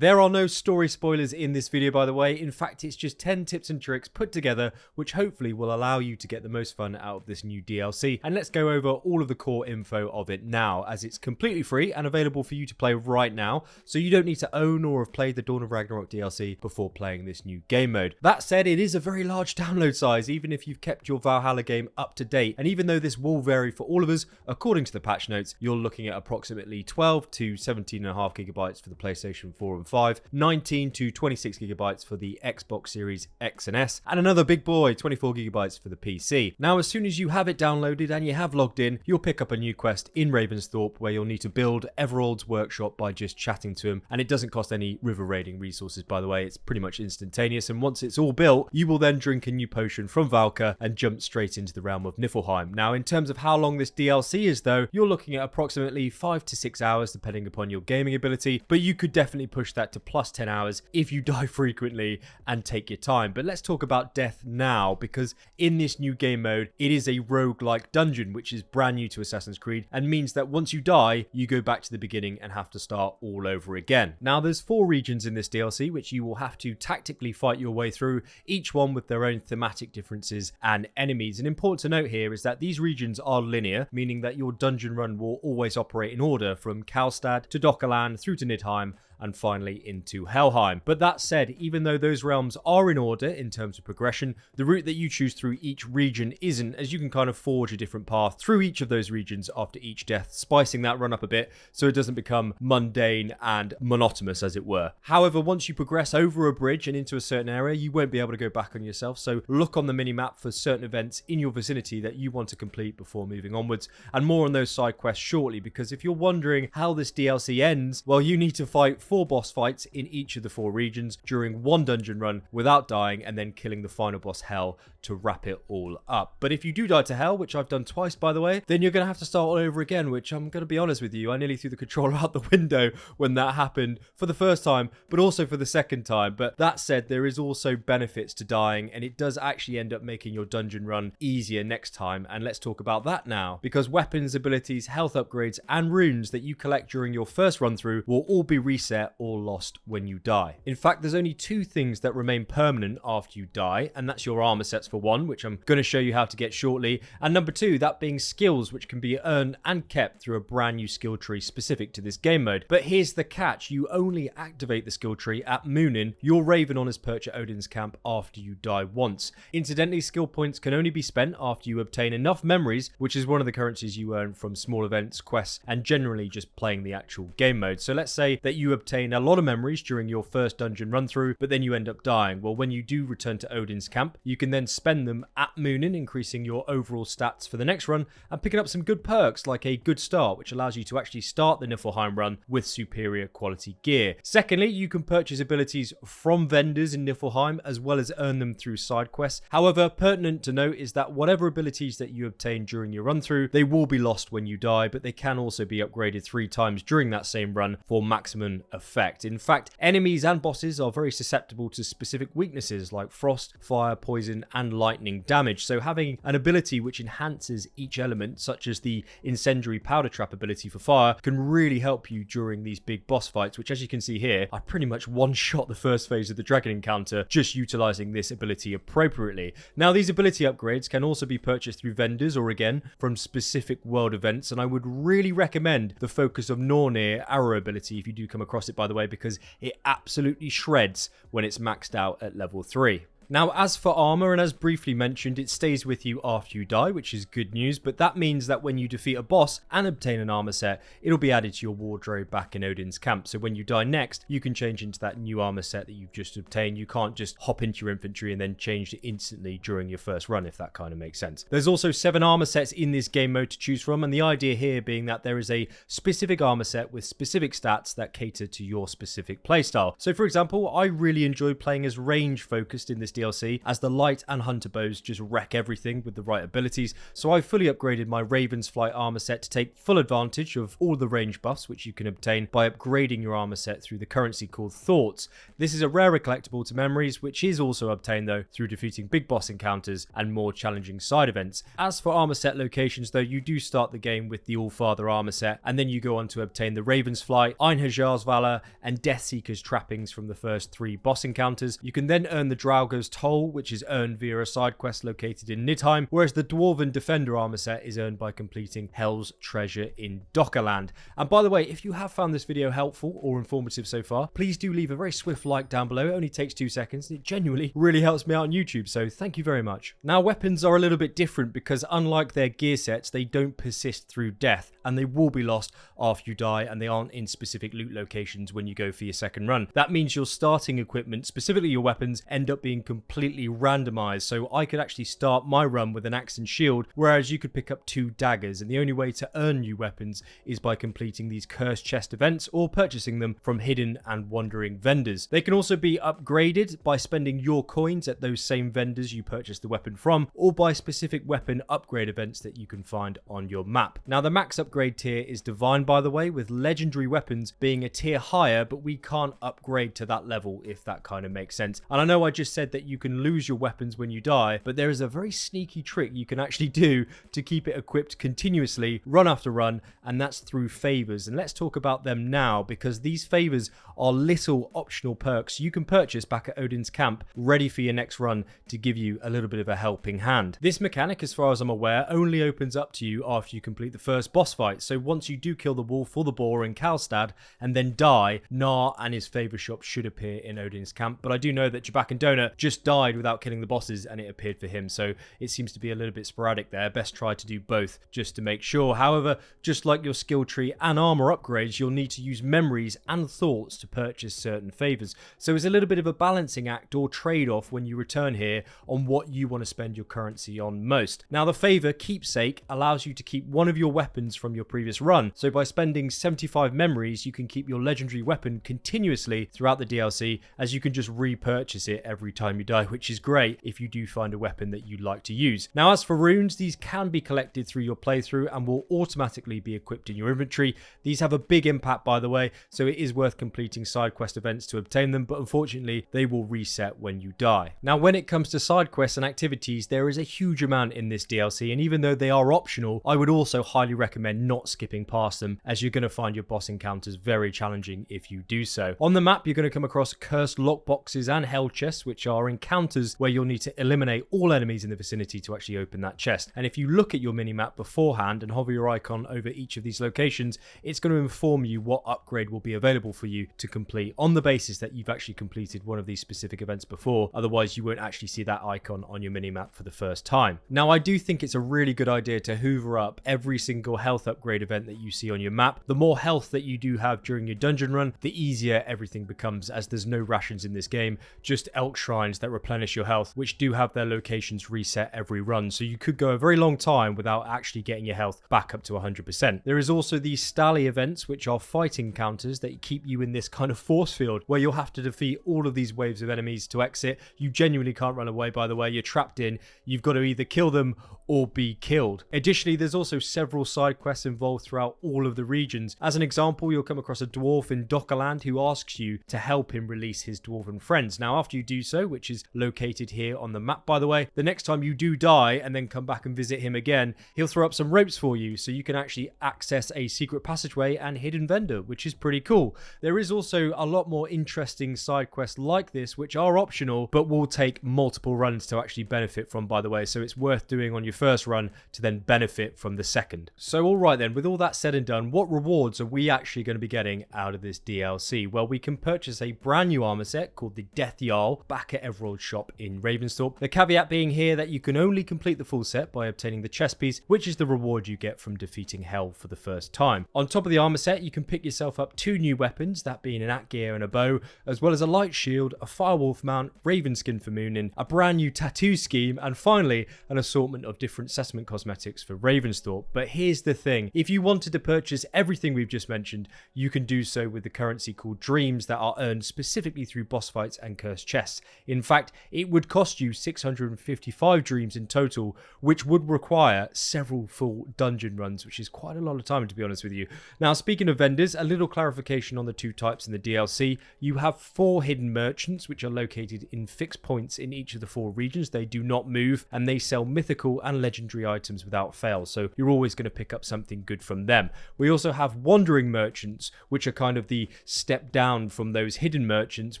There are no story spoilers in this video, by the way. In fact, it's just 10 tips and tricks put together, which hopefully will allow you to get the most fun out of this new DLC. And let's go over all of the core info of it now, as it's completely free and available for you to play right now. So you don't need to own or have played the Dawn of Ragnarok DLC before playing this new game mode. That said, it is a very large download size, even if you've kept your Valhalla game up to date. And even though this will vary for all of us, according to the patch notes, you're looking at approximately 12 to 17.5 gigabytes for the PlayStation 4 and 5, 19 to 26 gigabytes for the Xbox Series X and S, and another big boy, 24 gigabytes for the PC. Now, as soon as you have it downloaded and you have logged in, you'll pick up a new quest in Ravensthorpe where you'll need to build Everald's workshop by just chatting to him, and it doesn't cost any river raiding resources, by the way. It's pretty much instantaneous, and once it's all built, you will then drink a new potion from Valka and jump straight into the realm of Niflheim. Now, in terms of how long this DLC is though, you're looking at approximately 5 to 6 hours depending upon your gaming ability, but you could definitely push that to plus 10 hours if you die frequently and take your time. But let's talk about death now, because in this new game mode, it is a roguelike dungeon, which is brand new to Assassin's Creed and means that once you die, you go back to the beginning and have to start all over again. Now, there's 4 regions in this DLC, which you will have to tactically fight your way through, each one with their own thematic differences and enemies. And important to note here is that these regions are linear, meaning that your dungeon run will always operate in order from Karlstad to Dockerland through to Nidhogg and finally into Helheim. But that said, even though those realms are in order in terms of progression, the route that you choose through each region isn't, as you can kind of forge a different path through each of those regions after each death, spicing that run up a bit so it doesn't become mundane and monotonous, as it were. However, once you progress over a bridge and into a certain area, you won't be able to go back on yourself, so look on the minimap for certain events in your vicinity that you want to complete before moving onwards, and more on those side quests shortly, because if you're wondering how this DLC ends, well, you need to fight 4 boss fights in each of the 4 regions during one dungeon run without dying, and then killing the final boss Hell to wrap it all up. But if you do die to Hell, which I've done twice by the way, then you're going to have to start all over again, which I'm going to be honest with you, I nearly threw the controller out the window when that happened for the first time, but also for the second time. But that said, there is also benefits to dying, and it does actually end up making your dungeon run easier next time, and let's talk about that now, because weapons, abilities, health upgrades, and runes that you collect during your first run through will all be reset or lost when you die. In fact, there's only 2 things that remain permanent after you die, and that's your armor sets for one, which I'm going to show you how to get shortly, and number 2, that being skills, which can be earned and kept through a brand new skill tree specific to this game mode. But here's the catch: you only activate the skill tree at Moonin, your Raven Honor's perch at Odin's camp, after you die once. Incidentally, skill points can only be spent after you obtain enough memories, which is one of the currencies you earn from small events, quests, and generally just playing the actual game mode. So let's say that you obtain a lot of memories during your first dungeon run through, but then you end up dying. Well, when you do return to Odin's camp, you can then spend them at Moonin, increasing your overall stats for the next run and picking up some good perks like a good start, which allows you to actually start the Niflheim run with superior quality gear. Secondly, you can purchase abilities from vendors in Niflheim as well as earn them through side quests. However, pertinent to note is that whatever abilities that you obtain during your run through, they will be lost when you die, but they can also be upgraded 3 times during that same run for maximum effect. In fact, enemies and bosses are very susceptible to specific weaknesses like frost, fire, poison, and lightning damage, so having an ability which enhances each element, such as the incendiary powder trap ability for fire, can really help you during these big boss fights, which, as you can see here, I pretty much one-shot the first phase of the dragon encounter just utilizing this ability appropriately. Now, these ability upgrades can also be purchased through vendors or again from specific world events, and I would really recommend the Focus of Nornir arrow ability if you do come across it, by the way, because it absolutely shreds when it's maxed out at level 3. Now, as for armor, and as briefly mentioned, it stays with you after you die, which is good news, but that means that when you defeat a boss and obtain an armor set, it'll be added to your wardrobe back in Odin's camp. So when you die next, you can change into that new armor set that you've just obtained. You can't just hop into your infantry and then change it instantly during your first run, if that kind of makes sense. There's also 7 armor sets in this game mode to choose from, and the idea here being that there is a specific armor set with specific stats that cater to your specific playstyle. So for example, I really enjoyed playing as range focused in this DLC, as the light and hunter bows just wreck everything with the right abilities, so I fully upgraded my Raven's Flight armor set to take full advantage of all the range buffs which you can obtain by upgrading your armor set through the currency called Thoughts. This is a rarer collectible to memories, which is also obtained though through defeating big boss encounters and more challenging side events. As for armor set locations though, you do start the game with the All-Father armor set, and then you go on to obtain the Raven's Flight, Einherjar's Valor, and Deathseeker's trappings from the first 3 boss encounters. You can then earn the Draugr's Toll, which is earned via a side quest located in Nidhogg, whereas the Dwarven Defender armor set is earned by completing Hell's Treasure in Dockerland. And by the way, if you have found this video helpful or informative so far, please do leave a very swift like down below. It only takes 2 seconds and it genuinely really helps me out on YouTube, so thank you very much. Now, weapons are a little bit different because unlike their gear sets, they don't persist through death, and they will be lost after you die, and they aren't in specific loot locations when you go for your second run. That means your starting equipment, specifically your weapons, end up being completely randomized. So I could actually start my run with an axe and shield, whereas you could pick up 2 daggers, and the only way to earn new weapons is by completing these cursed chest events or purchasing them from hidden and wandering vendors. They can also be upgraded by spending your coins at those same vendors you purchased the weapon from, or by specific weapon upgrade events that you can find on your map. Now, the max upgrade tier is Divine, by the way, with legendary weapons being a tier higher, but we can't upgrade to that level, if that kind of makes sense. And I know I just said that you can lose your weapons when you die, but there is a very sneaky trick you can actually do to keep it equipped continuously, run after run, and that's through Favours. And let's talk about them now, because these Favours are little optional perks you can purchase back at Odin's camp, ready for your next run to give you a little bit of a helping hand. This mechanic, as far as I'm aware, only opens up to you after you complete the first boss fight. So once you do kill the wolf or the boar in Karlstad and then die, Gnar and his Favour shop should appear in Odin's camp. But I do know that Jabak and Donut just died without killing the bosses and it appeared for him, so it seems to be a little bit sporadic there. Best try to do both just to make sure. However, just like your skill tree and armor upgrades, you'll need to use memories and thoughts to purchase certain Favours. So it's a little bit of a balancing act or trade-off when you return here on what you want to spend your currency on most. Now, the Favour Keepsake allows you to keep one of your weapons from your previous run. So by spending 75 memories, you can keep your legendary weapon continuously throughout the DLC, as you can just repurchase it every time you die, which is great if you do find a weapon that you like to use. Now, as for runes, these can be collected through your playthrough and will automatically be equipped in your inventory. These have a big impact, by the way, so it is worth completing side quest events to obtain them, but unfortunately they will reset when you die. Now, when it comes to side quests and activities, there is a huge amount in this DLC, and even though they are optional, I would also highly recommend not skipping past them, as you're going to find your boss encounters very challenging if you do so. On the map, you're going to come across cursed lockboxes and hell chests, which are encounters where you'll need to eliminate all enemies in the vicinity to actually open that chest. And if you look at your minimap beforehand and hover your icon over each of these locations, it's going to inform you what upgrade will be available for you to complete on the basis that you've actually completed one of these specific events before. Otherwise, you won't actually see that icon on your minimap for the first time. Now, I do think it's a really good idea to hoover up every single health upgrade event that you see on your map. The more health that you do have during your dungeon run, the easier everything becomes, as there's no rations in this game, just elk shrines that replenish your health, which do have their locations reset every run, so you could go a very long time without actually getting your health back up to 100%. There is also these Stally events, which are fighting encounters that keep you in this kind of force field where you'll have to defeat all of these waves of enemies to exit. You genuinely can't run away, by the way. You're trapped in. You've got to either kill them or be killed. Additionally, there's also several side quests involved throughout all of the regions. As an example, you'll come across a dwarf in Dockerland who asks you to help him release his dwarven friends. Now, after you do so, which is located here on the map, by the way, the next time you do die and then come back and visit him again, he'll throw up some ropes for you so you can actually access a secret passageway and hidden vendor, which is pretty cool. There is also a lot more interesting side quests like this, which are optional, but will take multiple runs to actually benefit from, by the way, so it's worth doing on your first run to then benefit from the second. So all right then, with all that said and done, what rewards are we actually going to be getting out of this DLC? Well, we can purchase a brand new armor set called the Death Jarl back at Everald's shop in Ravensthorpe. The caveat being here that you can only complete the full set by obtaining the chest piece, which is the reward you get from defeating Hell for the first time. On top of the armor set, you can pick yourself up 2 new weapons, that being an Atgeir and a bow, as well as a light shield, a firewolf mount, raven skin for Moonin, a brand new tattoo scheme, and finally an assortment of different settlement cosmetics for Ravensthorpe. But here's the thing, if you wanted to purchase everything we've just mentioned, you can do so with the currency called Dreams that are earned specifically through boss fights and cursed chests. In fact, it would cost you 655 dreams in total, which would require several full dungeon runs, which is quite a lot of time, to be honest with you. Now, speaking of vendors, a little clarification on the two types in the DLC. You have 4 hidden merchants, which are located in fixed points in each of the 4 regions. They do not move, and they sell mythical and legendary items without fail, so you're always going to pick up something good from them. We also have wandering merchants, which are kind of the step down from those hidden merchants,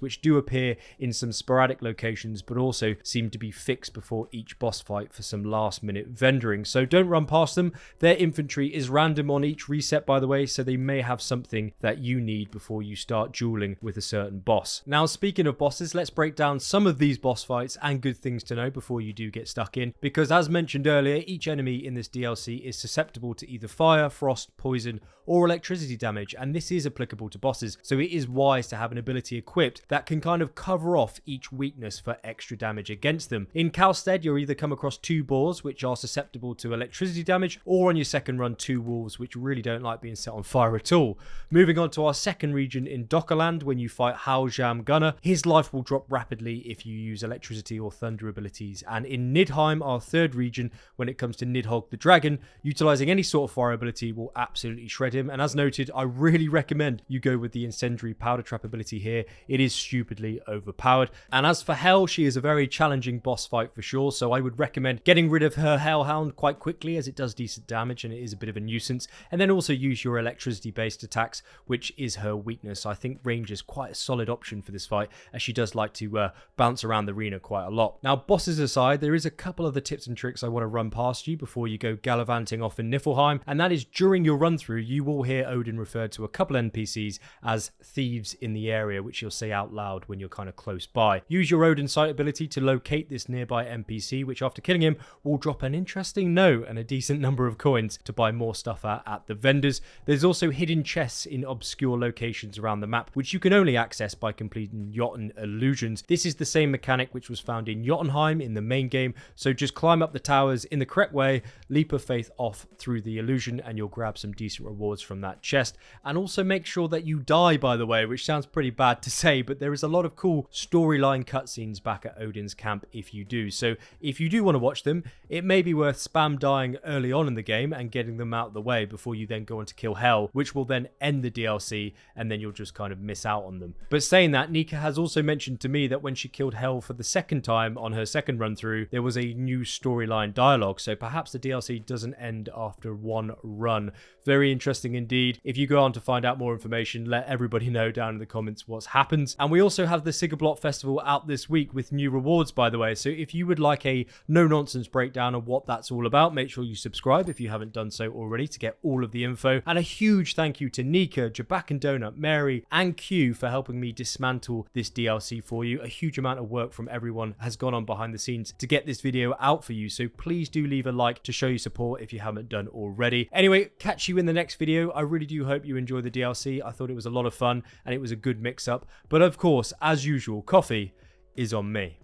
which do appear in some sporadic locations, but also seem to be fixed before each boss fight for some last minute vendoring. So don't run past them. Their inventory is random on each reset, by the way, so they may have something that you need before you start dueling with a certain boss. Now, speaking of bosses, let's break down some of these boss fights and good things to know before you do get stuck in, because as mentioned earlier, each enemy in this DLC is susceptible to either fire, frost, poison, or electricity damage, and this is applicable to bosses, so it is wise to have an ability equipped that can kind of cover off each weakness for extra damage against them. In Calstead, you'll either come across 2 boars, which are susceptible to electricity damage, or on your second run, 2 wolves, which really don't like being set on fire at all. Moving on to our second region in Dockerland, when you fight Hjalmgunnar, his life will drop rapidly if you use electricity or thunder abilities. And in Nidhogg, our third region, when it comes to Nidhogg the dragon, utilizing any sort of fire ability will absolutely shred him. And as noted, I really recommend you go with the incendiary powder trap ability here. It is stupidly overpowered. And as for Hel, she is a very challenging boss fight for sure, so I would recommend getting rid of her Hellhound quite quickly, as it does decent damage and it is a bit of a nuisance. And then also use your electricity based attacks, which is her weakness. I think range is quite a solid option for this fight, as she does like to bounce around the arena quite a lot. Now, bosses aside, there is a couple of the tips and tricks I want to run past you before you go gallivanting off in Niflheim, and that is during your run through, you will hear Odin refer to a couple NPCs as thieves in the area, which you'll say out loud when you're kind of close by. Use your Odin sight ability to locate this nearby NPC, which after killing him will drop an interesting note and a decent number of coins to buy more stuff at the vendors. There's also hidden chests in obscure locations around the map, which you can only access by completing Jotun illusions. This is the same mechanic which was found in Jotunheim in the main game, so just climb up the towers in the correct way, leap of faith off through the illusion, and you'll grab some decent rewards from that chest. And also make sure that you die, by the way, which sounds pretty bad to say, but there is a lot of cool storyline cutscenes back at Odin's camp if you do. So if you do want to watch them, it may be worth spam dying early on in the game and getting them out of the way before you then go on to kill Hel, which will then end the DLC, and then you'll just kind of miss out on them. But saying that, Nika has also mentioned to me that when she killed Hel for the second time on her second run through, there was a new storyline dialogue, so perhaps the DLC doesn't end after one run. Very interesting indeed. If you go on to find out more information, let everybody know down in the comments what's happened. And we also have the Sigablot Festival out this week with new rewards, by the way, so if you would like a no-nonsense breakdown of what that's all about, make sure you subscribe if you haven't done so already to get all of the info. And a huge thank you to Nika, Jabak and Donut, Mary and Q for helping me dismantle this DLC for you. A huge amount of work from everyone has gone on behind the scenes to get this video out for you, so please do leave a like to show your support if you haven't done already. Anyway, catch you in the next video. I really do hope you enjoy the DLC. I thought it was a lot of fun and it was a good mix up, but of course, as usual, coffee is on me.